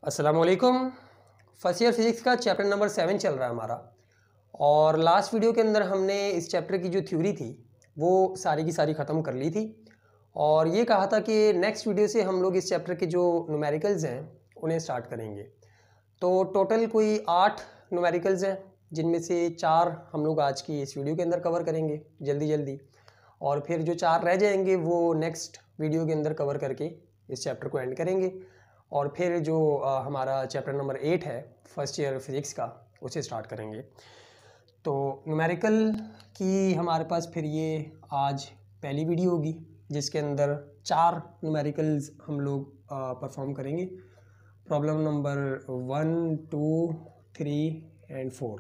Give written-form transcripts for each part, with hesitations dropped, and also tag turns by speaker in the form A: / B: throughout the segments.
A: अस्सलाम वालेकुम। First year physics का चैप्टर नंबर 7 चल रहा है हमारा। और लास्ट वीडियो के अंदर हमने इस चैप्टर की जो थ्योरी थी वो सारी की सारी ख़त्म कर ली थी और ये कहा था कि नेक्स्ट वीडियो से हम लोग इस चैप्टर के जो न्यूमेरिकल्स हैं उन्हें स्टार्ट करेंगे। तो टोटल कोई 8 न्यूमेरिकल्स हैं जिनमें से 4 हम लोग आज की इस वीडियो के अंदर कवर करेंगे जल्दी जल्दी, और फिर जो 4 रह जाएंगे वो नेक्स्ट वीडियो के अंदर कवर करके इस चैप्टर को एंड करेंगे। और फिर जो हमारा चैप्टर नंबर 8 है फर्स्ट ईयर फिज़िक्स का उसे स्टार्ट करेंगे। तो न्यूमेरिकल की हमारे पास फिर ये आज पहली वीडियो होगी जिसके अंदर 4 न्यूमेरिकल्स हम लोग परफॉर्म करेंगे। प्रॉब्लम नंबर 1, 2, 3 एंड 4,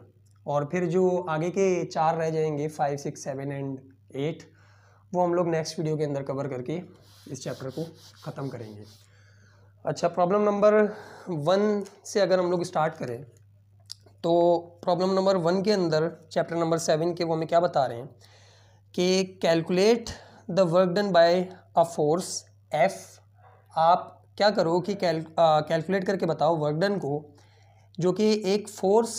A: और फिर जो आगे के 4 रह जाएंगे 5, 6, 7 एंड 8 वो हम लोग नेक्स्ट वीडियो के अंदर कवर करके इस चैप्टर को ख़त्म करेंगे। अच्छा, प्रॉब्लम नंबर 1 से अगर हम लोग स्टार्ट करें तो प्रॉब्लम नंबर 1 के अंदर चैप्टर नंबर 7 के वो हमें क्या बता रहे हैं कि calculate the work done by a force F. आप क्या करो कि कैलकुलेट करके बताओ वर्क डन को जो कि एक फोर्स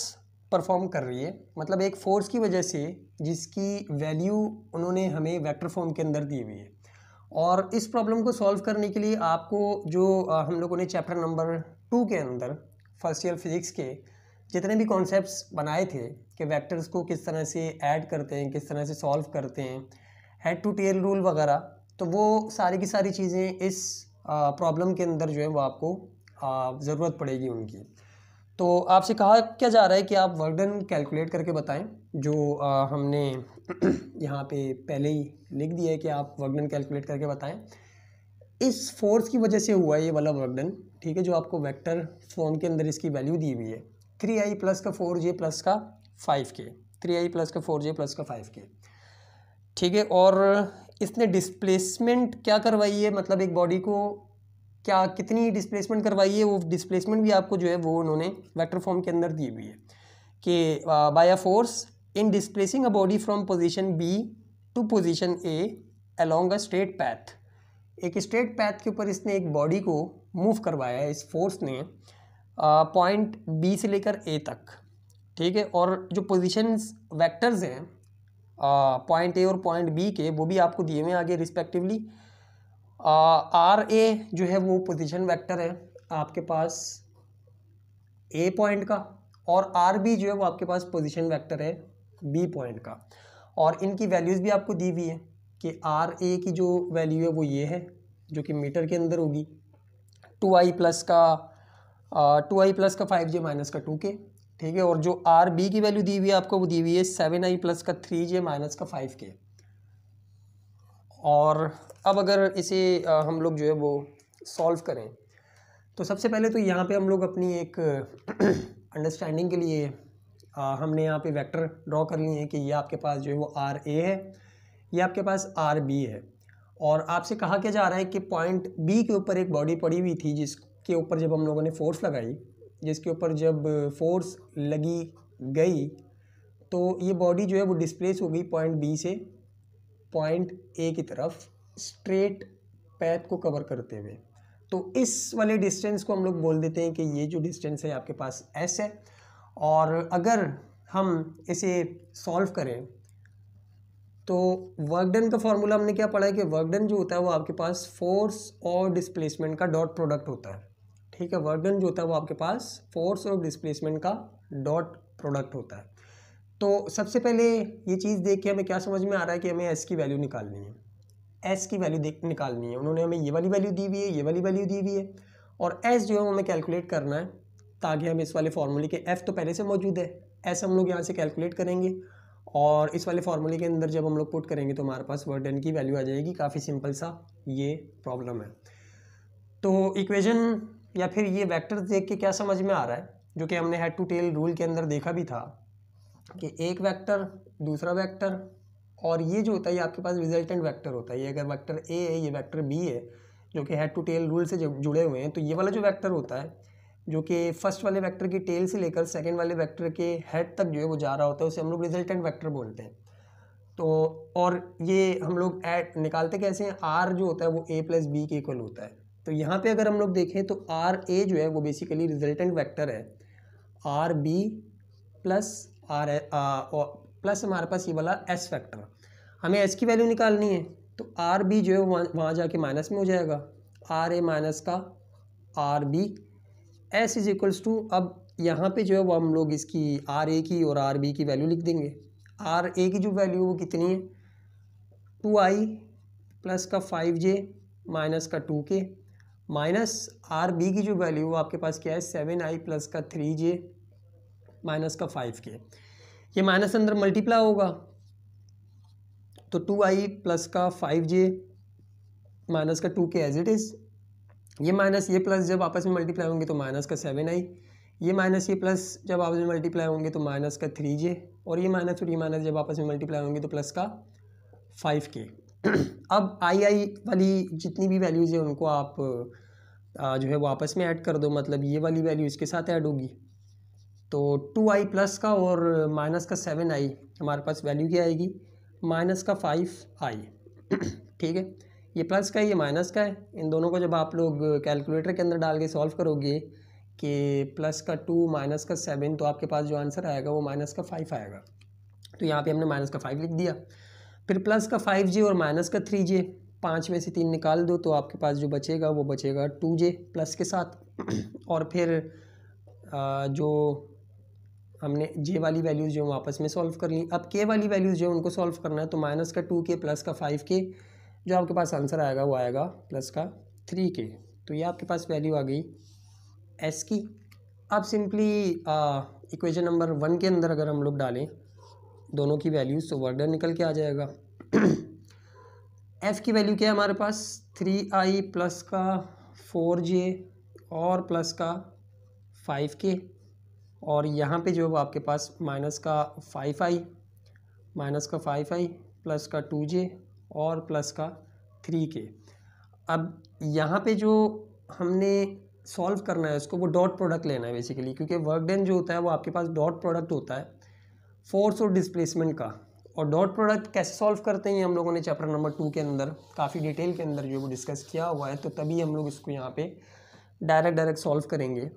A: परफॉर्म कर रही है, मतलब एक फोर्स की वजह से जिसकी वैल्यू उन्होंने हमें वेक्टर फॉर्म के अंदर दी हुई है। और इस प्रॉब्लम को सॉल्व करने के लिए आपको जो हम लोगों ने चैप्टर नंबर 2 के अंदर फर्स्ट ईयर फिज़िक्स के जितने भी कॉन्सेप्ट्स बनाए थे कि वेक्टर्स को किस तरह से ऐड करते हैं, किस तरह से सॉल्व करते हैं, हेड टू टेल रूल वगैरह, तो वो सारी की सारी चीज़ें इस प्रॉब्लम के अंदर जो है वो आपको ज़रूरत पड़ेगी उनकी। तो आपसे कहा क्या जा रहा है कि आप वर्क डन कैलकुलेट करके बताएं, जो हमने यहाँ पे पहले ही लिख दिया है कि आप वर्क डन कैलकुलेट करके बताएं। इस फोर्स की वजह से हुआ ये वाला वर्क डन, ठीक है, जो आपको वेक्टर फॉर्म के अंदर इसकी वैल्यू दी हुई है 3i प्लस का 4j प्लस का 5k, 3i प्लस का 4j प्लस का 5k, ठीक है। और इसने डिस्प्लेसमेंट क्या करवाई है, मतलब एक बॉडी को क्या कितनी डिस्प्लेसमेंट करवाई है, वो डिस्प्लेसमेंट भी आपको जो है वो उन्होंने वेक्टर फॉर्म के अंदर दी हुई है कि by a force in displacing a body from position B to position A along a straight path. एक स्ट्रेट पैथ के ऊपर इसने एक बॉडी को मूव करवाया है इस फोर्स ने पॉइंट बी से लेकर ए तक, ठीक है। और जो पोजीशंस वेक्टर्स हैं पॉइंट ए और पॉइंट बी के वो भी आपको दिए हुए हैं आगे रिस्पेक्टिवली। आर ए जो है वो पोजीशन वेक्टर है आपके पास ए पॉइंट का, और आर बी जो है वो आपके पास पोजीशन वेक्टर है बी पॉइंट का। और इनकी वैल्यूज़ भी आपको दी हुई है कि आर ए की जो वैल्यू है वो ये है जो कि मीटर के अंदर होगी 2i प्लस का 5j माइनस का 2k, ठीक है। और जो आर बी की वैल्यू दी हुई है आपको वो दी हुई है 7i प्लस का 3j माइनस का 5k। और अब अगर इसे हम लोग जो है वो सॉल्व करें तो सबसे पहले तो यहाँ पे हम लोग अपनी एक अंडरस्टैंडिंग के लिए हमने यहाँ पे वेक्टर ड्रॉ कर लिए हैं कि ये आपके पास जो है वो आर ए है, ये आपके पास आर बी है। और आपसे कहा क्या जा रहा है कि पॉइंट बी के ऊपर एक बॉडी पड़ी हुई थी जिसके ऊपर जब हम लोगों ने फोर्स लगाई, जिसके ऊपर जब फोर्स लगी गई तो ये बॉडी जो है वो डिस्प्लेस हो गई पॉइंट बी से पॉइंट ए की तरफ स्ट्रेट पैथ को कवर करते हुए। तो इस वाले डिस्टेंस को हम लोग बोल देते हैं कि ये जो डिस्टेंस है आपके पास एस है। और अगर हम इसे सॉल्व करें तो वर्क डन का फॉर्मूला हमने क्या पढ़ा है कि वर्क डन जो होता है वो आपके पास फोर्स और डिस्प्लेसमेंट का डॉट प्रोडक्ट होता है, ठीक है। वर्क डन जो होता है वो आपके पास फोर्स और डिस्प्लेसमेंट का डॉट प्रोडक्ट होता है। तो सबसे पहले ये चीज़ देख के हमें क्या समझ में आ रहा है कि हमें एस की वैल्यू निकालनी है, एस की वैल्यू निकालनी है। उन्होंने हमें ये वाली वैल्यू दी हुई है, ये वाली वैल्यू दी हुई है, और एस जो है वो हमें कैलकुलेट करना है ताकि हम इस वाले फार्मूले के एफ तो पहले से मौजूद है, एस हम लोग यहाँ से कैलकुलेट करेंगे और इस वाले फार्मूले के अंदर जब हम लोग पुट करेंगे तो हमारे पास वर्क डन की वैल्यू आ जाएगी। काफ़ी सिंपल सा ये प्रॉब्लम है। तो इक्वेशन या फिर ये वेक्टर देख के क्या समझ में आ रहा है, जो कि हमने हेड टू टेल रूल के अंदर देखा भी था कि एक वेक्टर दूसरा वेक्टर, और ये जो होता है ये आपके पास रिजल्टेंट वेक्टर होता है। ये अगर वेक्टर ए है, ये वेक्टर बी है जो कि हेड टू टेल रूल से जुड़े हुए हैं, तो ये वाला जो वेक्टर होता है जो कि फर्स्ट वाले वेक्टर की टेल से लेकर सेकंड वाले वेक्टर के हेड तक जो है वो जा रहा होता है, उसे हम लोग रिजल्टेंट वेक्टर बोलते हैं। तो और ये हम लोग ऐड निकालते कैसे हैं, आर जो होता है वो ए प्लस बी के इक्वल होता है, तो यहाँ पे अगर हम लोग देखें तो आर ए जो है वो बेसिकली रिजल्टेंट वेक्टर है R B plus R plus हमारे पास ये वाला एस फैक्टर। हमें एस की वैल्यू निकालनी है तो आर बी जो है वहाँ जाके माइनस में हो जाएगा, आर ए माइनस का R B S is equals to, अब यहाँ पे जो है वो हम लोग इसकी आर ए की और आर बी की वैल्यू लिख देंगे। आर ए की जो वैल्यू वो कितनी है 2i प्लस का 5j माइनस का 2k माइनस आर बी की जो वैल्यू वो आपके पास क्या है 7i प्लस का 3j माइनस का 5k। ये माइनस अंदर मल्टीप्लाई होगा तो 2i प्लस का 5j माइनस का 2k एज इट इज़, ये माइनस ये प्लस जब आपस में मल्टीप्लाई होंगे तो माइनस का 7i, ये माइनस ये प्लस जब आपस में मल्टीप्लाई होंगे तो माइनस का 3j, और ये माइनस जब आपस में मल्टीप्लाई होंगे तो प्लस का 5k। अब आई वाली जितनी भी वैल्यूज़ है उनको आप जो है वो आपस में ऐड कर दो, मतलब ये वाली वैल्यू इसके साथ ऐड होगी तो 2i प्लस का और माइनस का 7i हमारे पास वैल्यू क्या आएगी माइनस का 5i। ठीक है, ये प्लस का है ये माइनस का है, इन दोनों को जब आप लोग कैलकुलेटर के अंदर डाल के सॉल्व करोगे कि प्लस का 2 माइनस का 7 तो आपके पास जो आंसर आएगा वो माइनस का 5 आएगा। तो यहाँ पे हमने माइनस का 5 लिख दिया, फिर प्लस का 5j और माइनस का 3j, 5 में से 3 निकाल दो तो आपके पास जो बचेगा वो बचेगा 2j प्लस के साथ। और फिर जो हमने j वाली वैल्यूज़ जो आपस में सॉल्व कर ली, अब k वाली वैल्यूज़ जो उनको सॉल्व करना है तो माइनस का 2k प्लस का 5k, जो आपके पास आंसर आएगा वो आएगा प्लस का 3k। तो ये आपके पास वैल्यू आ गई s की। अब सिंपली इक्वेशन नंबर 1 के अंदर अगर हम लोग डालें दोनों की वैल्यूज़ तो वर्क डन निकल के आ जाएगा। f की वैल्यू क्या है हमारे पास 3i प्लस का 4j और प्लस का 5k, और यहाँ पे जो आपके पास माइनस का 5i प्लस का 2j और प्लस का 3k। अब यहाँ पे जो हमने सॉल्व करना है उसको वो डॉट प्रोडक्ट लेना है बेसिकली, क्योंकि वर्क डन जो होता है वो आपके पास डॉट प्रोडक्ट होता है फोर्स और डिस्प्लेसमेंट का। और डॉट प्रोडक्ट कैसे सॉल्व करते हैं हम लोगों ने चैप्टर नंबर 2 के अंदर काफ़ी डिटेल के अंदर जो वो डिस्कस किया हुआ है, तो तभी हम लोग इसको यहाँ पे डायरेक्ट सॉल्व करेंगे।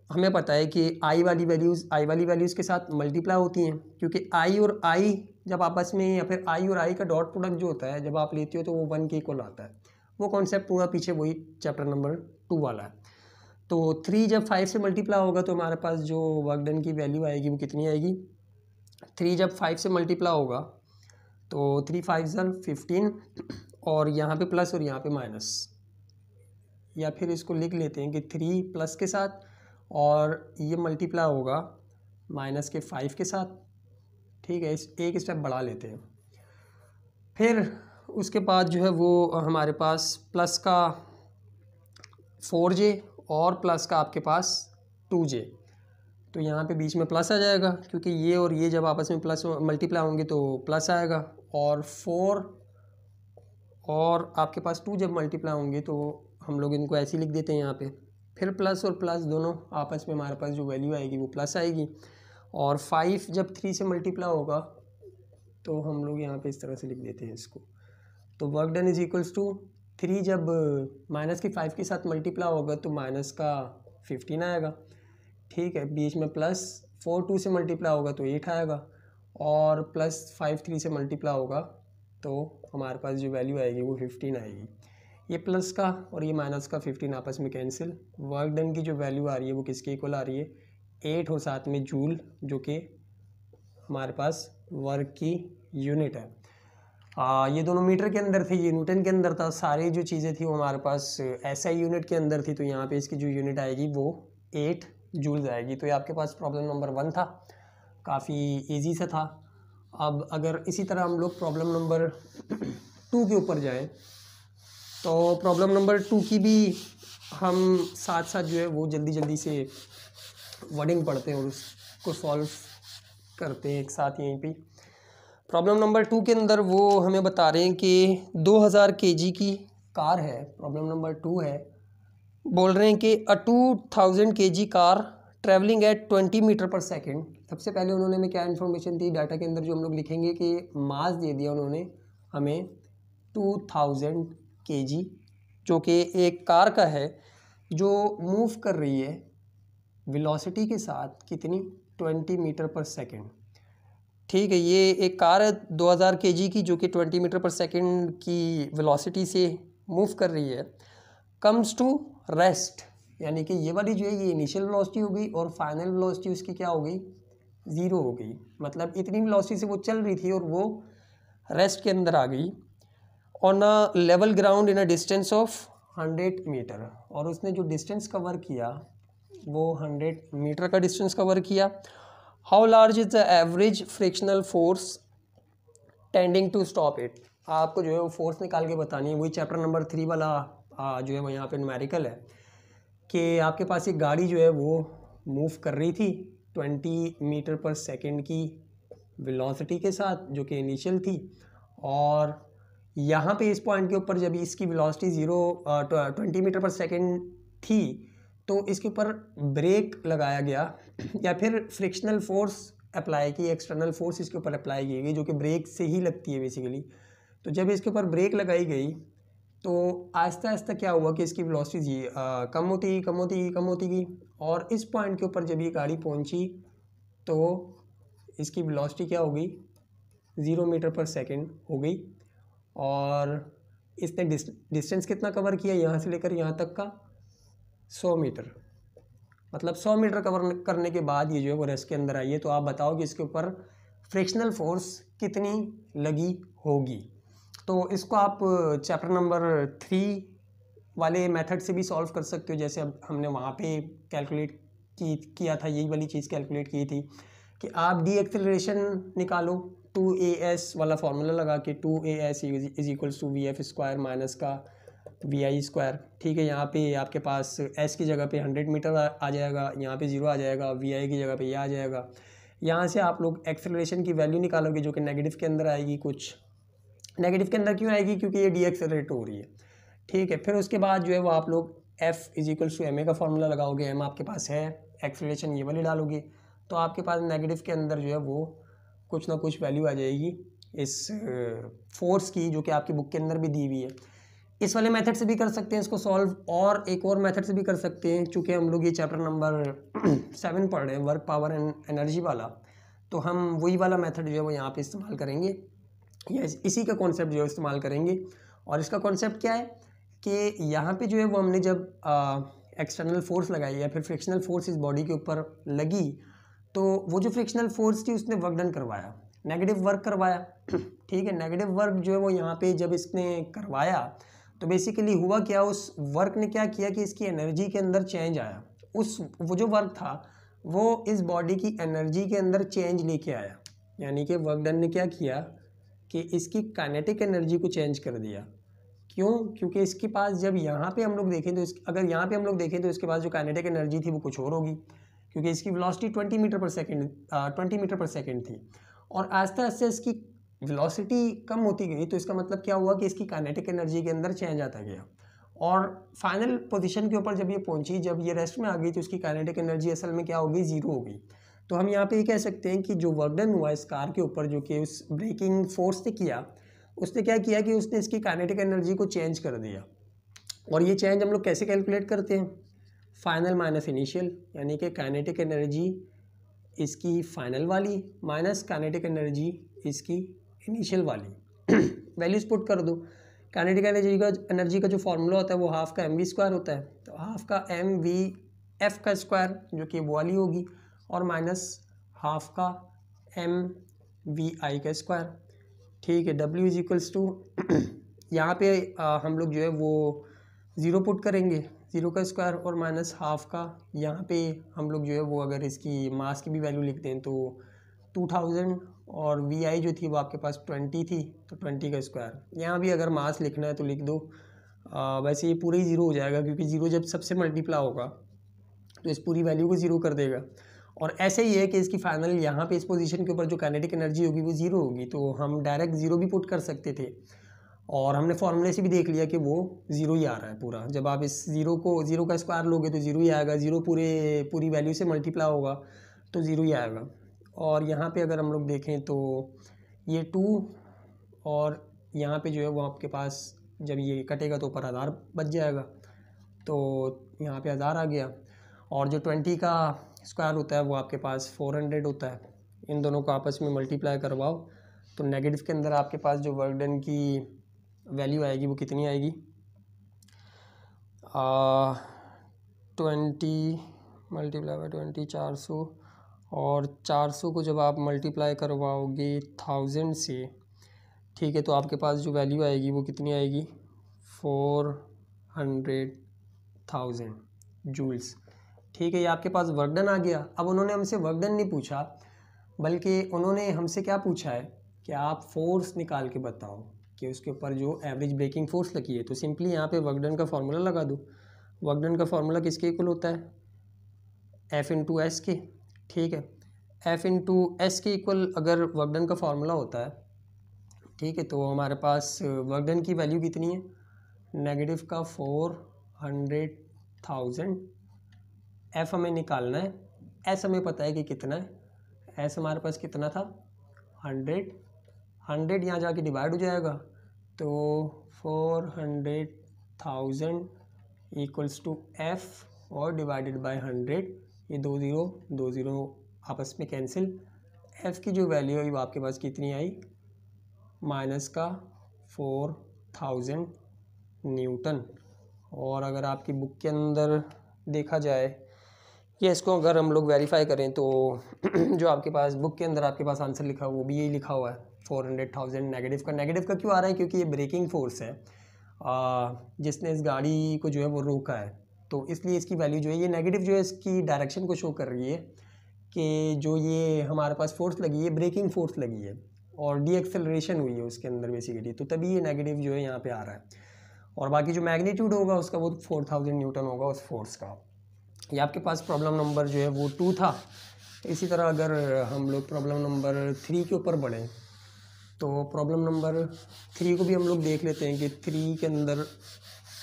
A: हमें पता है कि आई वाली वैल्यूज़ के साथ मल्टीप्लाई होती हैं, क्योंकि आई और आई जब आपस में या फिर आई और आई का डॉट प्रोडक्ट जो होता है जब आप लेते हो तो वो 1 के इक्वल आता है। वो कॉन्सेप्ट पूरा पीछे वही चैप्टर नंबर 2 वाला है। तो 3 जब 5 से मल्टीप्लाई होगा तो हमारे पास जो वर्क डन की वैल्यू आएगी वो कितनी आएगी 3 जब 5 से मल्टीप्लाई होगा तो 3 5 15, और यहाँ पे प्लस और यहाँ पे माइनस, या फिर इसको लिख लेते हैं कि 3 प्लस के साथ और ये मल्टीप्लाई होगा माइनस के 5 के साथ। ठीक है, इस एक स्टेप बढ़ा लेते हैं। फिर उसके बाद जो है वो हमारे पास प्लस का 4j और प्लस का आपके पास 2j, तो यहाँ पे बीच में प्लस आ जाएगा क्योंकि ये और ये जब आपस में प्लस मल्टीप्लाई होंगे तो प्लस आएगा, और 4 और आपके पास 2 जब मल्टीप्लाई होंगे तो हम लोग इनको ऐसे ही लिख देते हैं यहाँ पे। फिर प्लस और प्लस दोनों आपस में हमारे पास जो वैल्यू आएगी वो प्लस आएगी, और 5 जब 3 से मल्टीप्लाई होगा तो हम लोग यहाँ पे इस तरह से लिख देते हैं इसको। तो work done is equals to 3 जब माइनस के 5 के साथ मल्टीप्लाई होगा तो माइनस का 15 आएगा। ठीक है, बीच में प्लस 4 2 से मल्टीप्लाई होगा तो 8 आएगा, और प्लस 5 3 से मल्टीप्लाई होगा तो हमारे पास जो वैल्यू आएगी वो 15 आएगी। ये प्लस का और ये माइनस का 15 आपस में कैंसिल। वर्क डन की जो वैल्यू आ रही है वो किसके इक्वल आ रही है 8 और साथ में जूल, जो कि हमारे पास वर्क की यूनिट है। ये दोनों मीटर के अंदर थे, ये न्यूटन के अंदर था। सारी जो चीज़ें थी वो हमारे पास एसआई यूनिट के अंदर थी, तो यहाँ पे इसकी जो यूनिट आएगी वो 8 जूल्स आएगी। तो ये आपके पास प्रॉब्लम नंबर 1 था, काफ़ी इजी सा था। अब अगर इसी तरह हम लोग प्रॉब्लम नंबर 2 के ऊपर जाएं तो प्रॉब्लम नंबर 2 की भी हम साथ साथ जो है वो जल्दी से वर्डिंग पढ़ते हैं और उसको सॉल्व करते हैं एक साथ यहीं पे। प्रॉब्लम नंबर 2 के अंदर वो हमें बता रहे हैं कि 2000 kg की कार है। प्रॉब्लम नंबर 2 है, बोल रहे हैं कि a 2000 kg car travelling at 20 meter per second. सबसे पहले उन्होंने हमें क्या इन्फॉर्मेशन थी डाटा के अंदर जो हम लोग लिखेंगे कि मास दे दिया उन्होंने हमें 2000 kg, जो कि एक कार का है जो मूव कर रही है वेलोसिटी के साथ कितनी 20 मीटर पर सेकेंड। ठीक है, ये एक कार है 2000 केजी की जो कि 20 मीटर पर सेकेंड की वेलोसिटी से मूव कर रही है। कम्स टू रेस्ट, यानी कि ये वाली जो है ये इनिशियल वेलोसिटी हो गई और फाइनल वेलोसिटी उसकी क्या हो गई, ज़ीरो हो गई। मतलब इतनी वेलोसिटी से वो चल रही थी और वो रेस्ट के अंदर आ गई on a level ground in a distance of 100 meter. और उसने जो डिस्टेंस कवर किया वो 100 मीटर का डिस्टेंस कवर किया। How large is the average frictional force tending to stop it. आपको जो है वो फोर्स निकाल के बतानी है। वही चैप्टर नंबर 3 वाला जो है वो यहाँ पे न्यूमेरिकल है कि आपके पास एक गाड़ी जो है वो मूव कर रही थी 20 मीटर पर सेकेंड की वेलोसिटी के साथ जो कि इनिशियल थी, और यहाँ पे इस पॉइंट के ऊपर जब इसकी वेलोसिटी 20 मीटर पर सेकेंड थी तो इसके ऊपर ब्रेक लगाया गया या फिर फ्रिक्शनल फोर्स अप्लाई की, एक्सटर्नल फोर्स इसके ऊपर अप्लाई की गई जो कि ब्रेक से ही लगती है बेसिकली। तो जब इसके ऊपर ब्रेक लगाई गई तो आहिस्ता आहिस्ता क्या हुआ कि इसकी वेलोसिटी कम होती गई और इस पॉइंट के ऊपर जब ये गाड़ी पहुंची तो इसकी वेलोसिटी क्या हो गई, 0 मीटर पर सेकेंड हो गई। और इसने डिस्टेंस कितना कवर किया, यहाँ से लेकर यहाँ तक का 100 मीटर। मतलब 100 मीटर कवर करने के बाद ये जो है वो रेस्ट के अंदर आई है। तो आप बताओ कि इसके ऊपर फ्रिक्शनल फोर्स कितनी लगी होगी। तो इसको आप चैप्टर नंबर 3 वाले मेथड से भी सॉल्व कर सकते हो, जैसे अब हमने वहाँ पे कैलकुलेट किया था, यही वाली चीज़ कैलकुलेट की थी कि आप डी एक्सेलरेशन निकालो 2as वाला फार्मूला लगा के 2as is equals to vf² minus का vi²। ठीक है, यहाँ पे आपके पास s की जगह पे 100 मीटर आ जाएगा, यहाँ पे 0 आ जाएगा, vi की जगह पे ये आ जाएगा। यहाँ से आप लोग एक्सेलरेशन की वैल्यू निकालोगे जो कि नेगेटिव के अंदर आएगी। कुछ नेगेटिव के अंदर क्यों आएगी, क्योंकि ये डी एक्सेलरेट हो रही है। ठीक है, फिर उसके बाद जो है वो आप लोग f is equals to ma का फार्मूला लगाओगे, m आपके पास है, एक्सेलरेशन ये वाली डालोगे तो आपके पास नेगेटिव के अंदर जो है वो कुछ ना कुछ वैल्यू आ जाएगी इस फोर्स की जो कि आपकी बुक के अंदर भी दी हुई है। इस वाले मेथड से भी कर सकते हैं इसको सॉल्व, और एक और मेथड से भी कर सकते हैं। चूँकि हम लोग ये चैप्टर नंबर 7 पढ़ रहे हैं वर्क पावर एंड एनर्जी वाला, तो हम वही वाला मेथड जो है वो यहाँ पे इस्तेमाल करेंगे या इसी का कॉन्सेप्ट जो है इस्तेमाल करेंगे। और इसका कॉन्सेप्ट क्या है कि यहाँ पे जो है वो हमने जब एक्सटर्नल फोर्स लगाई या फिर फ्रिक्शनल फोर्स इस बॉडी के ऊपर लगी तो वो जो फ्रिक्शनल फोर्स थी उसने वर्क डन करवाया, नेगेटिव वर्क करवाया। ठीक है, नेगेटिव वर्क जो है वो यहाँ पे जब इसने करवाया तो बेसिकली हुआ क्या, उस वर्क ने क्या किया कि इसकी एनर्जी के अंदर चेंज आया। वो जो वर्क था वो इस बॉडी की एनर्जी के अंदर चेंज लेके आया, यानी कि वर्क डन ने क्या किया कि इसकी काइनेटिक एनर्जी को चेंज कर दिया। क्यों, क्योंकि इसके पास जब यहाँ पे हम लोग देखें तो अगर यहाँ पे हम लोग देखें तो इसके पास जो काइनेटिक एनर्जी थी वो कुछ और होगी, क्योंकि इसकी वेलोसिटी 20 मीटर पर सेकेंड थी और आहिस्ता आहिस्ता इसकी वेलोसिटी कम होती गई। तो इसका मतलब क्या हुआ कि इसकी काइनेटिक एनर्जी के अंदर चेंज आता गया और फाइनल पोजीशन के ऊपर जब ये पहुंची, जब ये रेस्ट में आ गई तो उसकी काइनेटिक एनर्जी असल में क्या हो गई, 0 हो गई। तो हम यहाँ पे ये कह सकते हैं कि जो वर्क डन हुआ इस कार के ऊपर जो कि उस ब्रेकिंग फोर्स ने किया, उसने क्या किया कि उसने इसकी काइनेटिक एनर्जी को चेंज कर दिया। और ये चेंज हम लोग कैसे कैलकुलेट करते हैं, फाइनल माइनस इनिशियल, यानी कि काइनेटिक एनर्जी इसकी फाइनल वाली माइनस काइनेटिक एनर्जी इसकी इनिशियल वाली। वैल्यूज पुट कर दो। काइनेटिक एनर्जी का जो फार्मूला होता है वो हाफ का mv² होता है, तो हाफ का mvf का स्क्वायर जो कि वो वाली होगी और माइनस हाफ का mvi का स्क्वायर। ठीक है, w इज इक्वल्स टू यहाँ पे हम लोग जो है वो 0 पुट करेंगे, 0 का स्क्वायर और माइनस हाफ का, यहाँ पे हम लोग जो है वो अगर इसकी मास की भी वैल्यू लिख दें तो 2000 और vi जो थी वो आपके पास 20 थी तो 20 का स्क्वायर। यहाँ भी अगर मास लिखना है तो लिख दो। वैसे ये पूरा ही 0 हो जाएगा क्योंकि 0 जब सबसे मल्टीप्लाई होगा तो इस पूरी वैल्यू को 0 कर देगा। और ऐसे ही है कि इसकी फाइनल यहाँ पे इस पोजीशन के ऊपर जो काइनेटिक एनर्जी होगी वो 0 होगी, तो हम डायरेक्ट 0 भी पुट कर सकते थे और हमने फॉर्मूले से भी देख लिया कि वो 0 ही आ रहा है पूरा। जब आप इस 0 का स्क्वायर लोगे तो 0 ही आएगा, 0 पूरी वैल्यू से मल्टीप्लाई होगा तो 0 ही आएगा। और यहाँ पे अगर हम लोग देखें तो ये 2 और यहाँ पे जो है वो आपके पास जब ये कटेगा तो ऊपर 1000 बच जाएगा, तो यहाँ पे 1000 आ गया। और जो 20 का स्क्वायर होता है वो आपके पास 400 होता है। इन दोनों को आपस में मल्टीप्लाई करवाओ तो नेगेटिव के अंदर आपके पास जो वर्क डन की वैल्यू आएगी वो कितनी आएगी, 20 मल्टीप्लाई बाई 20 400, और 400 को जब आप मल्टीप्लाई करवाओगे 1000 से, ठीक है, तो आपके पास जो वैल्यू आएगी वो कितनी आएगी, 400,000 जूल्स। ठीक है, ये आपके पास वर्क डन आ गया। अब उन्होंने हमसे वर्क डन नहीं पूछा, बल्कि उन्होंने हमसे क्या पूछा है कि आप फोर्स निकाल के बताओ कि उसके ऊपर जो एवरेज ब्रेकिंग फोर्स लगी है। तो सिंपली यहाँ पे वर्क डन का फार्मूला लगा दो। वर्क डन का फार्मूला किसके इक्वल होता है, F इंटू एस के। ठीक है, F इंटू एस के इक्वल अगर वर्क डन का फार्मूला होता है, ठीक है, तो हमारे पास वर्क डन की वैल्यू कितनी है, नेगेटिव का 400,000। F हमें निकालना है, S हमें पता है कि कितना है, S हमारे पास कितना था 100 यहाँ जाके डिवाइड हो जाएगा, तो 400,000 इक्वल्स टू F और डिवाइडेड बाय 100। ये 2 0 आपस में कैंसिल। F की जो वैल्यू है वो आपके पास कितनी आई, माइनस का 4000 न्यूटन। और अगर आपकी बुक के अंदर देखा जाए ये इसको अगर हम लोग वेरीफाई करें तो जो आपके पास बुक के अंदर आपके पास आंसर लिखा हुआ वो भी यही लिखा हुआ है 400,000। नेगेटिव का क्यों आ रहा है, क्योंकि ये ब्रेकिंग फोर्स है जिसने इस गाड़ी को जो है वो रोका है, तो इसलिए इसकी वैल्यू जो है ये नेगेटिव जो है इसकी डायरेक्शन को शो कर रही है कि जो ये हमारे पास फोर्स लगी है ब्रेकिंग फोर्स लगी है और डी एक्सेलरेशन हुई है उसके अंदर बेसिकली, तो तभी ये नेगेटिव जो है यहाँ पे आ रहा है। और बाकी जो मैग्नीट्यूड होगा उसका वो 4000 न्यूटन होगा उस फोर्स का। ये आपके पास प्रॉब्लम नंबर जो है वो 2 था। इसी तरह अगर हम लोग प्रॉब्लम नंबर 3 के ऊपर बढ़ें तो प्रॉब्लम नंबर 3 को भी हम लोग देख लेते हैं कि 3 के अंदर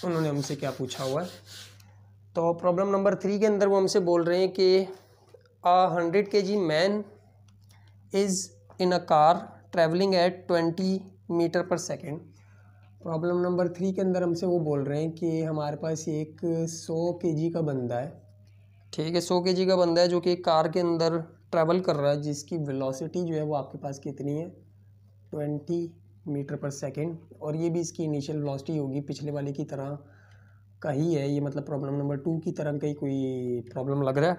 A: उन्होंने हमसे क्या पूछा हुआ है। तो प्रॉब्लम नंबर 3 के अंदर वो हमसे बोल रहे हैं कि 100 kg man is in a car travelling at 20 meter per second. Problem number 3 के अंदर हमसे वो बोल रहे हैं कि हमारे पास एक 100 kg का बंदा है, ठीक है, 100 kg का बंदा है जो कि कार के अंदर ट्रैवल कर रहा है, जिसकी वेलोसिटी जो है वो आपके पास कितनी है 20 मीटर पर सेकेंड, और ये भी इसकी इनिशियल वेलोसिटी होगी, पिछले वाले की तरह का ही है ये, मतलब प्रॉब्लम नंबर 2 की तरह का ही कोई प्रॉब्लम लग रहा है।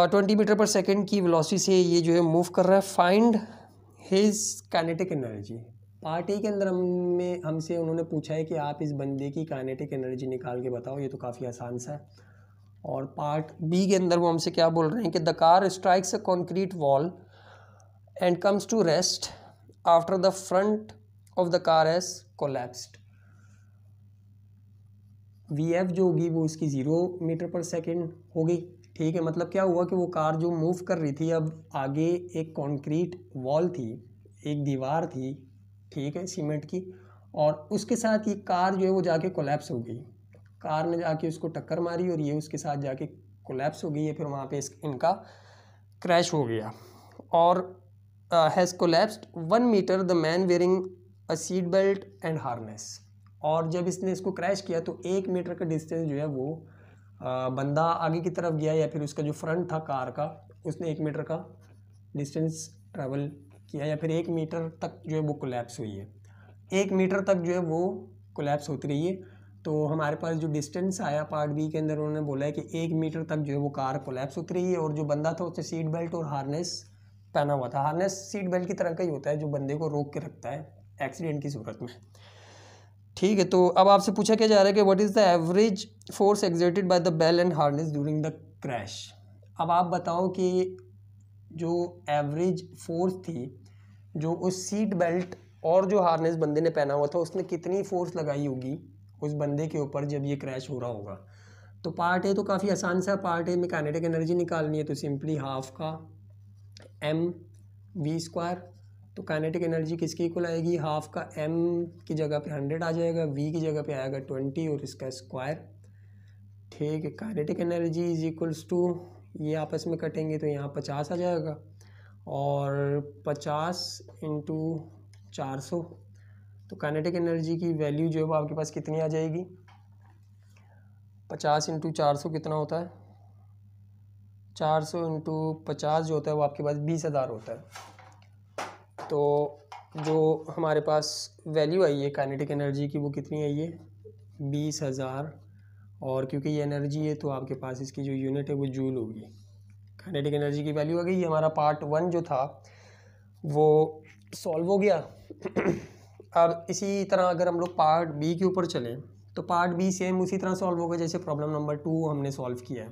A: 20 मीटर पर सेकेंड की वेलोसिटी से ये जो है मूव कर रहा है। Find his kinetic energy. Part A के अंदर हमसे उन्होंने पूछा है कि आप इस बंदे की काइनेटिक एनर्जी निकाल के बताओ, ये तो काफ़ी आसान सा है। और पार्ट बी के अंदर वो हमसे क्या बोल रहे हैं कि the car strikes a concrete wall and comes to rest after the front of the car has collapsed. VF जो होगी वो इसकी 0 मीटर पर सेकेंड होगी, ठीक है, मतलब क्या हुआ कि वो कार जो मूव कर रही थी, अब आगे एक कंक्रीट वॉल थी, एक दीवार थी, ठीक है, सीमेंट की, और उसके साथ ये कार जो है वो जाके कोलैप्स हो गई। कार ने जाके उसको टक्कर मारी और ये उसके साथ जाके कोलैप्स हो गई है, फिर वहाँ पे इनका क्रैश हो गया। और has collapsed 1 meter the man wearing a seat belt and harness. और जब इसने इसको क्रैश किया तो 1 मीटर का डिस्टेंस जो है वो बंदा आगे की तरफ गया, या फिर उसका जो फ्रंट था कार का उसने 1 मीटर का डिस्टेंस ट्रैवल किया, या फिर 1 मीटर तक जो है वो कोलैप्स हुई है। 1 मीटर तक जो है वो कोलैप्स होती रही है। तो हमारे पास जो डिस्टेंस आया पार्ट बी के अंदर उन्होंने बोला है कि 1 मीटर तक जो है वो कार कोलैप्स होती रही है, और जो बंदा था उसने सीट बेल्ट और हार्नेस पहना हुआ था। हार्नेस सीट बेल्ट की तरह का ही होता है जो बंदे को रोक के रखता है एक्सीडेंट की सूरत में, ठीक है। तो अब आपसे पूछा क्या जा रहा है कि what is the average force exerted by the belt and harness during the crash. अब आप बताओ कि जो एवरेज फोर्स थी जो उस सीट बेल्ट और जो हार्नेस बंदे ने पहना हुआ था उसने कितनी फोर्स लगाई होगी उस बंदे के ऊपर जब ये क्रैश हो रहा होगा। तो पार्ट ए तो काफ़ी आसान सा, पार्ट ए में काइनेटिक एनर्जी निकालनी है, तो सिंपली हाफ का mv²। तो काइनेटिक एनर्जी किसकी इक्वल आएगी, हाफ का m की जगह पे 100 आ जाएगा, v की जगह पे आएगा 20 और इसका स्क्वायर, ठीक है। Kinetic energy is equals to, ये आपस में कटेंगे तो यहाँ 50 आ जाएगा, और 50 × 400 तो काइनेटिक एनर्जी की वैल्यू जो है वो आपके पास कितनी आ जाएगी, 50 × 400 कितना होता है, 400 × 50 जो होता है वो आपके पास 20,000 होता है। तो जो हमारे पास वैल्यू आई है काइनेटिक एनर्जी की वो कितनी आई है, 20,000, और क्योंकि ये एनर्जी है तो आपके पास इसकी जो यूनिट है वो जूल होगी। काइनेटिक एनर्जी की वैल्यू आ गई। ये हमारा पार्ट 1 जो था वो सॉल्व हो गया। अब इसी तरह अगर हम लोग पार्ट बी के ऊपर चलें तो पार्ट बी सेम उसी तरह सॉल्व होगा जैसे प्रॉब्लम नंबर 2 हमने सॉल्व किया है।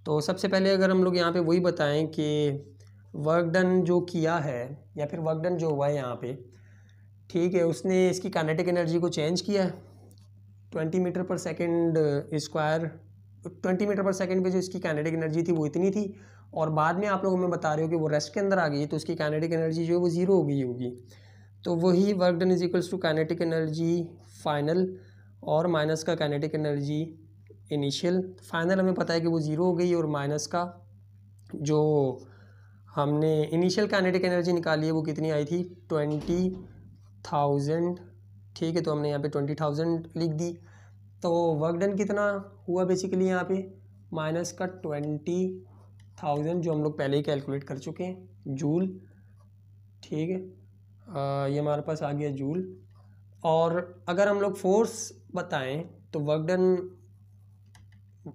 A: तो सबसे पहले अगर हम लोग यहाँ पे वही बताएं कि वर्क डन जो किया है या फिर वर्क डन जो हुआ है यहाँ पे, ठीक है, उसने इसकी काइनेटिक एनर्जी को चेंज किया है। 20 meter per second square, 20 meter per second पे जो इसकी काइनेटिक एनर्जी थी वो इतनी थी, और बाद में आप लोग हमें बता रहे हो कि वो रेस्ट के अंदर आ गई तो उसकी काइनेटिक एनर्जी जो है वो ज़ीरो हो गई होगी। तो वही work done is equals to kinetic energy final और माइनस का काइनेटिक एनर्जी इनिशियल। फाइनल हमें पता है कि वो ज़ीरो हो गई और माइनस का जो हमने इनिशियल काइनेटिक एनर्जी निकाली है वो कितनी आई थी, 20,000। ठीक है, तो हमने यहाँ पे 20,000 लिख दी। तो वर्क डन कितना हुआ बेसिकली यहाँ पे, माइनस का 20,000 जो हम लोग पहले ही कैलकुलेट कर चुके हैं, जूल। ठीक है, ये हमारे पास आ गया जूल। और अगर हम लोग फोर्स बताएं तो वर्क डन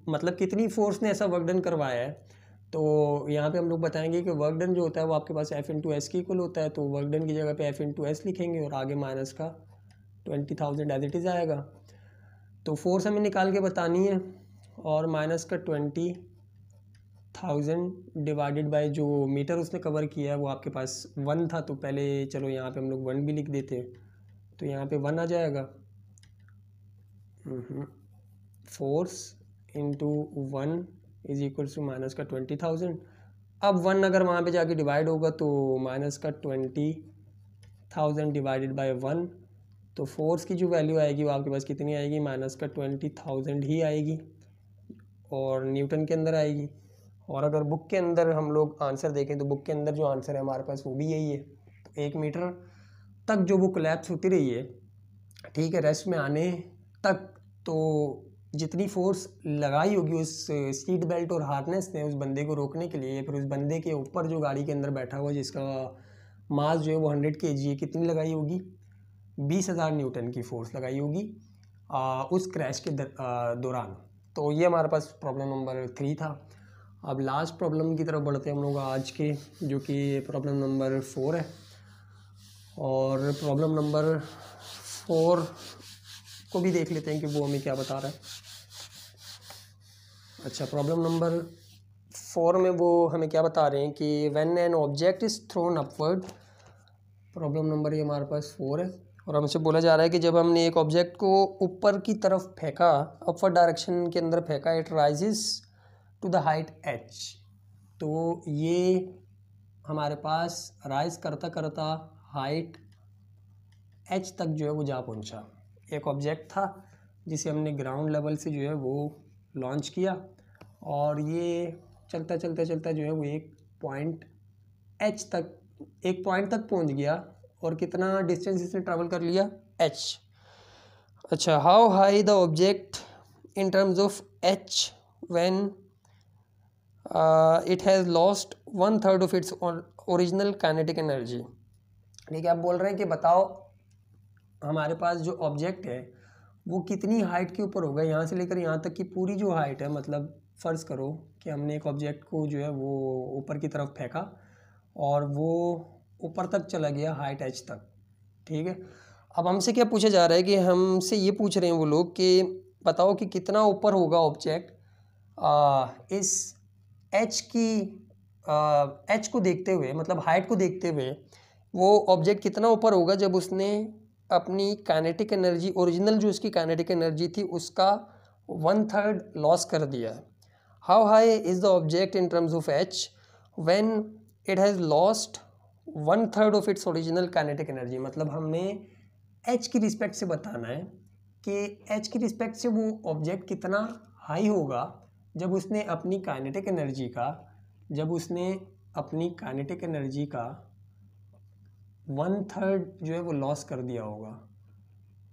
A: मतलब कितनी फोर्स ने ऐसा वर्क डन करवाया है, तो यहाँ पे हम लोग बताएंगे कि वर्क डन जो होता है वो आपके पास F × S के इक्वल होता है। तो वर्क डन की जगह पे F × S लिखेंगे और आगे माइनस का 20,000 एज इट इज़ आएगा। तो फोर्स हमें निकाल के बतानी है और माइनस का 20,000 डिवाइडेड बाय जो मीटर उसने कवर किया है वो आपके पास 1 था। तो पहले चलो यहाँ पे हम लोग 1 भी लिख देते हैं, तो यहाँ पे 1 आ जाएगा। Force into 1 is equals to minus का 20,000। अब 1 अगर वहाँ पे जाके डिवाइड होगा तो माइनस का 20,000 डिवाइडेड बाय 1, तो फोर्स की जो वैल्यू आएगी वो आपके पास कितनी आएगी, माइनस का 20,000 ही आएगी और न्यूटन के अंदर आएगी। और अगर बुक के अंदर हम लोग आंसर देखें तो बुक के अंदर जो आंसर है हमारे पास वो भी यही है। तो 1 मीटर तक जो वो कोलैप्स होती रही है, ठीक है, रेस्ट में आने तक, तो जितनी फोर्स लगाई होगी उस सीट बेल्ट और हार्नेस ने उस बंदे को रोकने के लिए, या फिर उस बंदे के ऊपर जो गाड़ी के अंदर बैठा हुआ जिसका मास जो है वो 100 kg है, कितनी लगाई होगी, 20,000 न्यूटन की फोर्स लगाई होगी उस क्रैश के दौरान। तो ये हमारे पास प्रॉब्लम नंबर 3 था। अब लास्ट प्रॉब्लम की तरफ बढ़ते हैं हम लोग आज के, जो कि प्रॉब्लम नंबर 4 है। और प्रॉब्लम नंबर 4 को भी देख लेते हैं कि वो हमें क्या बता रहा है। अच्छा, प्रॉब्लम नंबर 4 में वो हमें क्या बता रहे हैं कि when an object is throne upward, problem number ये हमारे पास 4 है, और हमसे बोला जा रहा है कि जब हमने एक ऑब्जेक्ट को ऊपर की तरफ फेंका, अपवर्ड डायरेक्शन के अंदर फेंका, it rises to the height h। तो ये हमारे पास राइज करता करता हाइट h तक जो है वो जा पहुंचा। एक ऑब्जेक्ट था जिसे हमने ग्राउंड लेवल से जो है वो लॉन्च किया और ये चलता चलता चलता जो है वो एक पॉइंट तक पहुंच गया। और कितना डिस्टेंस इसने ट्रैवल कर लिया, h। अच्छा, how high the object in terms of h when it has lost 1/3 of its original kinetic energy. ठीक है, आप बोल रहे हैं कि बताओ हमारे पास जो ऑब्जेक्ट है वो कितनी हाइट के ऊपर होगा, यहाँ से लेकर यहाँ तक की पूरी जो हाइट है, मतलब फ़र्ज़ करो कि हमने एक ऑब्जेक्ट को जो है वो ऊपर की तरफ फेंका और वो ऊपर तक चला गया हाइट h तक। ठीक है, अब हमसे क्या पूछा जा रहा है कि हमसे ये पूछ रहे हैं वो लोग कि बताओ कि कितना ऊपर होगा ऑब्जेक्ट इस h को देखते हुए, मतलब हाइट को देखते हुए वो ऑब्जेक्ट कितना ऊपर होगा जब उसने अपनी काइनेटिक एनर्जी, ओरिजिनल जो उसकी काइनेटिक एनर्जी थी उसका 1/3 लॉस कर दिया है। How high is the object in terms of h when it has lost 1/3 of its original kinetic energy. मतलब हमने h की रिस्पेक्ट से बताना है कि h की रिस्पेक्ट से वो ऑब्जेक्ट कितना हाई होगा जब उसने अपनी काइनेटिक एनर्जी का 1/3 जो है वो लॉस कर दिया होगा।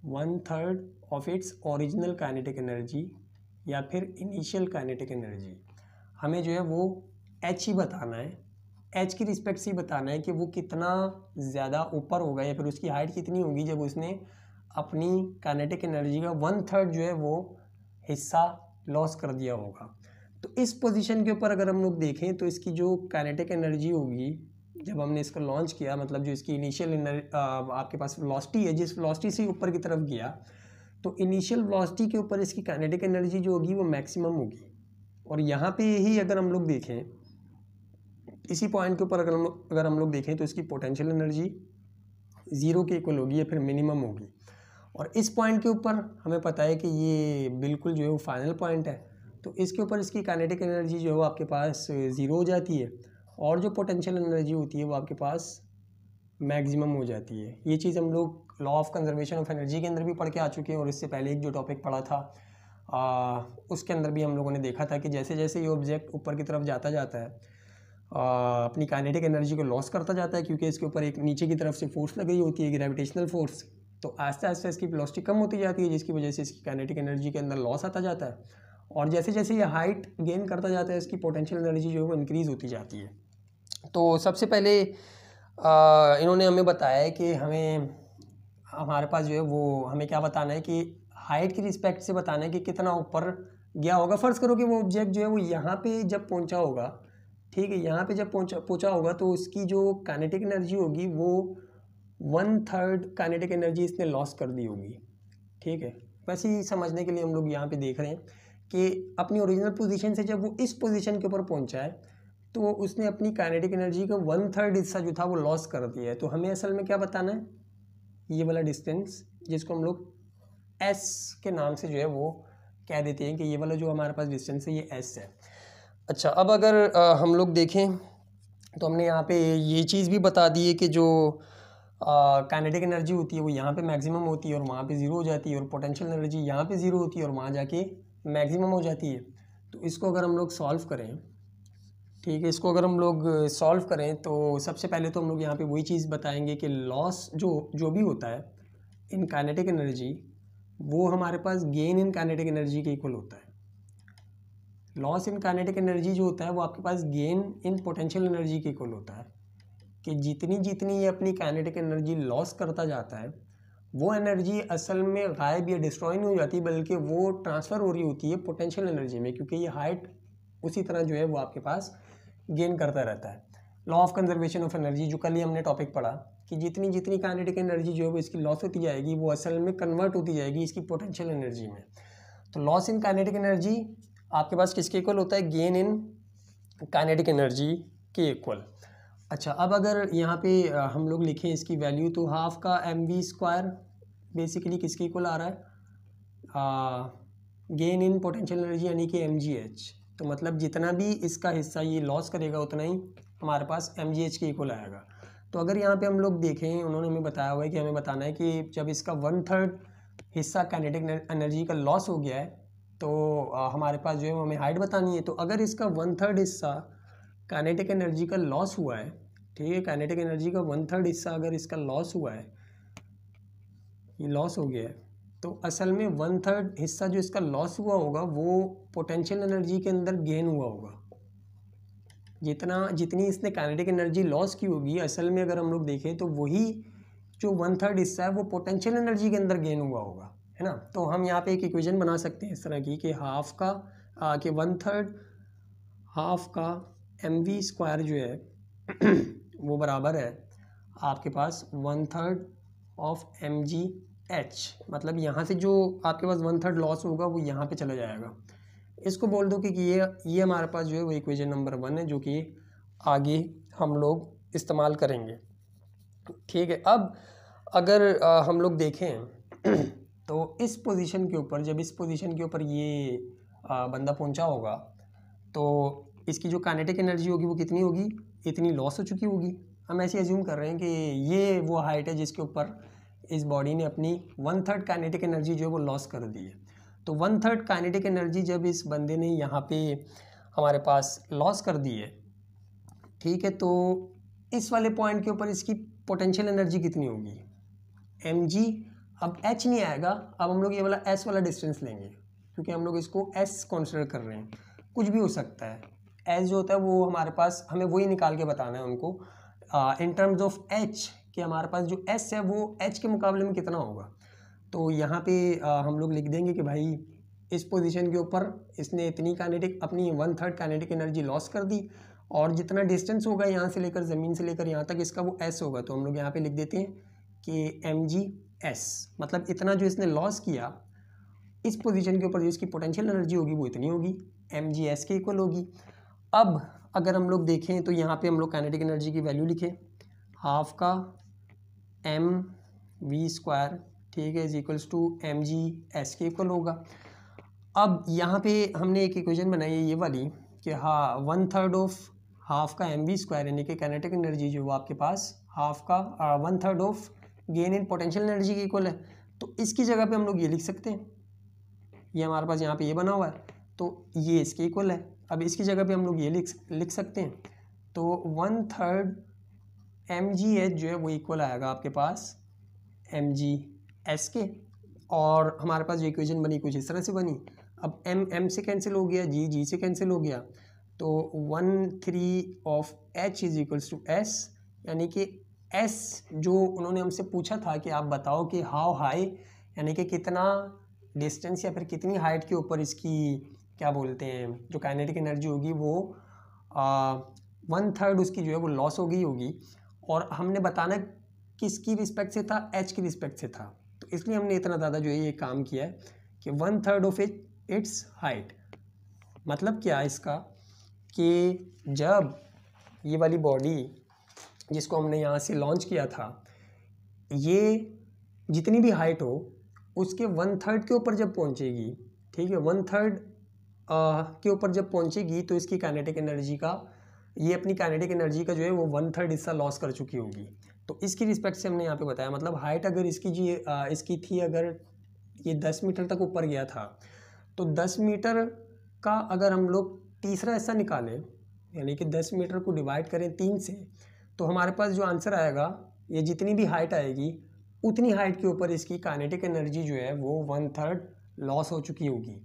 A: 1/3 of its original kinetic energy या फिर इनिशियल काइनेटिक एनर्जी। हमें जो है वो एच ही बताना है, एच की रिस्पेक्ट से ही बताना है कि वो कितना ज़्यादा ऊपर होगा या फिर उसकी हाइट कितनी होगी जब उसने अपनी काइनेटिक एनर्जी का 1/3 जो है वो हिस्सा लॉस कर दिया होगा। तो इस पोजीशन के ऊपर अगर हम लोग देखें तो इसकी जो काइनेटिक एनर्जी होगी जब हमने इसको लॉन्च किया, मतलब जो इसकी इनिशियल आपके पास वेलोसिटी है, जिस वेलोसिटी से ऊपर की तरफ गया, तो इनिशियल वेलोसिटी के ऊपर इसकी काइनेटिक एनर्जी जो होगी वो मैक्सिमम होगी। और यहाँ पे ही अगर हम लोग देखें, इसी पॉइंट के ऊपर अगर हम लोग देखें तो इसकी पोटेंशियल एनर्जी 0 के इक्वल होगी या फिर मिनिमम होगी। और इस पॉइंट के ऊपर हमें पता है कि ये बिल्कुल जो है वो फाइनल पॉइंट है, तो इसके ऊपर इसकी काइनेटिक एनर्जी जो है आपके पास 0 हो जाती है और जो पोटेंशियल एनर्जी होती है वो आपके पास मैक्सिमम हो जाती है। ये चीज़ हम लोग law of conservation of energy के अंदर भी पढ़ के आ चुके हैं और इससे पहले एक जो टॉपिक पढ़ा था उसके अंदर भी हम लोगों ने देखा था कि जैसे जैसे ये ऑब्जेक्ट ऊपर की तरफ जाता है अपनी काइनेटिक एनर्जी को लॉस करता जाता है, क्योंकि इसके ऊपर एक नीचे की तरफ से फोर्स लगी होती है, ग्रेविटेशनल फोर्स। तो आस्ते आस्ते इसकी वेलोसिटी कम होती जाती है, जिसकी वजह से इसकी काइनेटिक एनर्जी के अंदर लॉस आता जाता है। और जैसे जैसे ये हाइट गेन करता जाता है इसकी पोटेंशियल एनर्जी जो है वो इंक्रीज़ होती जाती है। तो सबसे पहले इन्होंने हमें बताया है कि हमारे पास जो है वो हमें क्या बताना है कि हाइट की रिस्पेक्ट से बताना है कि कितना ऊपर गया होगा। फ़र्ज़ करो कि वो ऑब्जेक्ट जो है वो यहाँ पे जब पहुँचा होगा, ठीक है, यहाँ पे जब पहुँचा होगा तो उसकी जो काइनेटिक एनर्जी होगी वो 1/3 काइनेटिक एनर्जी इसने लॉस कर दी होगी, ठीक है। वैसे ही समझने के लिए हम लोग यहाँ पे देख रहे हैं कि अपनी ओरिजिनल पोजीशन से जब वो इस पोजीशन के ऊपर पहुँचा है तो उसने अपनी काइनेटिक एनर्जी का 1/3 हिस्सा जो था वो लॉस कर दिया है। तो हमें असल में क्या बताना है, ये वाला डिस्टेंस जिसको हम लोग एस के नाम से जो है वो कह देते हैं कि ये वाला जो हमारे पास डिस्टेंस है ये एस है। अच्छा, अब अगर हम लोग देखें तो हमने यहाँ पे ये चीज़ भी बता दी है कि जो काइनेटिक एनर्जी होती है वो यहाँ पे मैक्सिमम होती है और वहाँ पे 0 हो जाती है, और पोटेंशियल एनर्जी यहाँ पे 0 होती है और वहाँ जाके मैक्सिमम हो जाती है। तो इसको अगर हम लोग सॉल्व करें, ठीक है, इसको अगर हम लोग सॉल्व करें तो सबसे पहले तो हम लोग यहाँ पे वही चीज़ बताएंगे कि लॉस जो भी होता है इन काइनेटिक एनर्जी वो हमारे पास गेन इन काइनेटिक एनर्जी के इक्वल होता है। लॉस इन काइनेटिक एनर्जी जो होता है वो आपके पास गेन इन पोटेंशियल एनर्जी के इक्वल होता है, कि जितनी जितनी ये अपनी काइनेटिक एनर्जी लॉस करता जाता है वो एनर्जी असल में गायब या डिस्ट्रॉय नहीं हो जाती, बल्कि वो ट्रांसफ़र हो रही होती है पोटेंशियल एनर्जी में, क्योंकि ये हाइट उसी तरह जो है वो आपके पास गेन करता रहता है। Law of conservation of energy जो कल ही हमने टॉपिक पढ़ा कि जितनी जितनी काइनेटिक एनर्जी जो है वो इसकी लॉस होती जाएगी वो असल में कन्वर्ट होती जाएगी इसकी पोटेंशियल एनर्जी में। तो लॉस इन काइनेटिक एनर्जी आपके पास किसके इक्वल होता है, गेन इन काइनेटिक एनर्जी के इक्वल। अच्छा, अब अगर यहाँ पे हम लोग लिखें इसकी वैल्यू तो हाफ का mv² बेसिकली किसके इक्वल आ रहा है, गेन इन पोटेंशियल एनर्जी यानी कि mgh। तो मतलब जितना भी इसका हिस्सा ये लॉस करेगा उतना ही हमारे पास mgh के इक्वल आएगा। तो अगर यहाँ पे हम लोग देखें, उन्होंने हमें बताया हुआ है कि हमें बताना है कि जब इसका 1/3 हिस्सा काइनेटिक एनर्जी का लॉस हो गया है तो हमारे पास जो है हमें हाइट बतानी है। तो अगर इसका 1/3 हिस्सा काइनेटिक एनर्जी का लॉस हुआ है, ठीक है, काइनेटिक एनर्जी का 1/3 हिस्सा अगर इसका लॉस हुआ है, ये लॉस हो गया है, तो असल में 1/3 हिस्सा जो इसका लॉस हुआ होगा वो पोटेंशियल एनर्जी के अंदर गेन हुआ होगा। जितनी इसने काइनेटिक एनर्जी लॉस की होगी असल में अगर हम लोग देखें तो वही जो 1/3 हिस्सा है वो पोटेंशियल एनर्जी के अंदर गेन हुआ होगा, है ना। तो हम यहाँ पे एक इक्वेशन बना सकते हैं इस तरह की कि हाफ का कि 1/3 हाफ का mv² जो है वो बराबर है आपके पास 1/3 ऑफ mgh। मतलब यहाँ से जो आपके पास 1/3 लॉस होगा वो यहाँ पे चला जाएगा। इसको बोल दो कि ये हमारे पास जो है वो इक्वेशन नंबर 1 है जो कि आगे हम लोग इस्तेमाल करेंगे, ठीक है। अब अगर हम लोग देखें तो इस पोजीशन के ऊपर, जब इस पोजीशन के ऊपर ये बंदा पहुंचा होगा तो इसकी जो काइनेटिक एनर्जी होगी वो कितनी होगी, इतनी लॉस हो चुकी होगी। हम ऐसे अज्यूम कर रहे हैं कि ये वो हाइट है जिसके ऊपर इस बॉडी ने अपनी 1/3 काइनेटिक एनर्जी जो है वो लॉस कर दी है। तो 1/3 काइनेटिक एनर्जी जब इस बंदे ने यहाँ पे हमारे पास लॉस कर दी है, ठीक है, तो इस वाले पॉइंट के ऊपर इसकी पोटेंशियल एनर्जी कितनी होगी, mg अब h नहीं आएगा, अब हम लोग ये वाला s वाला डिस्टेंस लेंगे, क्योंकि हम लोग इसको s कंसीडर कर रहे हैं, कुछ भी हो सकता है। s जो होता है वो हमारे पास, हमें वही निकाल के बताना है उनको इन टर्म्स ऑफ h, कि हमारे पास जो s है वो h के मुकाबले में कितना होगा। तो यहाँ पे हम लोग लिख देंगे कि भाई इस पोजीशन के ऊपर इसने इतनी काइनेटिक, अपनी 1/3 काइनेटिक एनर्जी लॉस कर दी, और जितना डिस्टेंस होगा यहाँ से लेकर, ज़मीन से लेकर यहाँ तक, इसका वो s होगा। तो हम लोग यहाँ पे लिख देते हैं कि mgs, मतलब इतना जो इसने लॉस किया इस पोजीशन के ऊपर, जो इसकी पोटेंशियल एनर्जी होगी वो इतनी होगी, mgs के इक्वल होगी। अब अगर हम लोग देखें तो यहाँ पे हम लोग काइनेटिक एनर्जी की वैल्यू लिखें, हाफ का mv², ठीक है, इज इक्वल्स टू mgs के इक्वल होगा। अब यहाँ पे हमने एक इक्वेशन बनाई है ये वाली कि हाँ 1/3 ऑफ हाफ का mv², यानी कि काइनेटिक एनर्जी जो वो आपके पास हाफ का 1/3 of gain in potential energy के इक्वल है। तो इसकी जगह पे हम लोग ये लिख सकते हैं, ये हमारे पास यहाँ पे ये बना हुआ है, तो ये इसके इक्वल है। अब इसकी जगह पे हम लोग ये लिख सकते हैं, तो 1/3 mgh जो है वो इक्वल आएगा आपके पास mgs के, और हमारे पास जो इक्वेशन बनी कुछ इस तरह से बनी। अब m से कैंसिल हो गया, g से कैंसिल हो गया, तो 1/3 of h is equals to s, यानी कि s जो उन्होंने हमसे पूछा था कि आप बताओ कि हाउ हाई, यानी कि कितना डिस्टेंस या फिर कितनी हाइट के ऊपर इसकी क्या बोलते हैं जो काइनेटिक एनर्जी होगी वो 1/3 उसकी जो है वो लॉस हो गई होगी, और हमने बताना किसकी रिस्पेक्ट से था, h की रिस्पेक्ट से था। तो इसलिए हमने इतना ज़्यादा जो है ये काम किया है कि 1/3 ऑफ इट्स हाइट। मतलब क्या है इसका, कि जब ये वाली बॉडी जिसको हमने यहाँ से लॉन्च किया था, ये जितनी भी हाइट हो उसके 1/3 के ऊपर जब पहुँचेगी, ठीक है, 1/3 के ऊपर जब पहुँचेगी तो इसकी काइनेटिक एनर्जी का, ये अपनी काइनेटिक एनर्जी का जो है वो 1/3 हिस्सा लॉस कर चुकी होगी। तो इसकी रिस्पेक्ट से हमने यहाँ पे बताया, मतलब हाइट अगर इसकी जी इसकी थी, अगर ये 10 मीटर तक ऊपर गया था, तो 10 मीटर का अगर हम लोग तीसरा हिस्सा निकालें, यानी कि 10 मीटर को डिवाइड करें 3 से, तो हमारे पास जो आंसर आएगा, ये जितनी भी हाइट आएगी उतनी हाइट के ऊपर इसकी काइनेटिक एनर्जी जो है वो 1/3 लॉस हो चुकी होगी।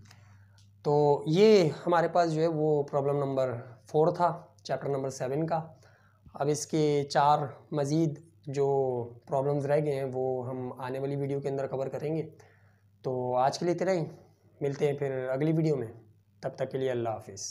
A: तो ये हमारे पास जो है वो प्रॉब्लम नंबर 4 था चैप्टर नंबर 7 का। अब इसके 4 मज़ीद जो प्रॉब्लम्स रह गए हैं वो हम आने वाली वीडियो के अंदर कवर करेंगे। तो आज के लिए इतना ही, मिलते हैं फिर अगली वीडियो में, तब तक के लिए अल्लाह हाफिज़।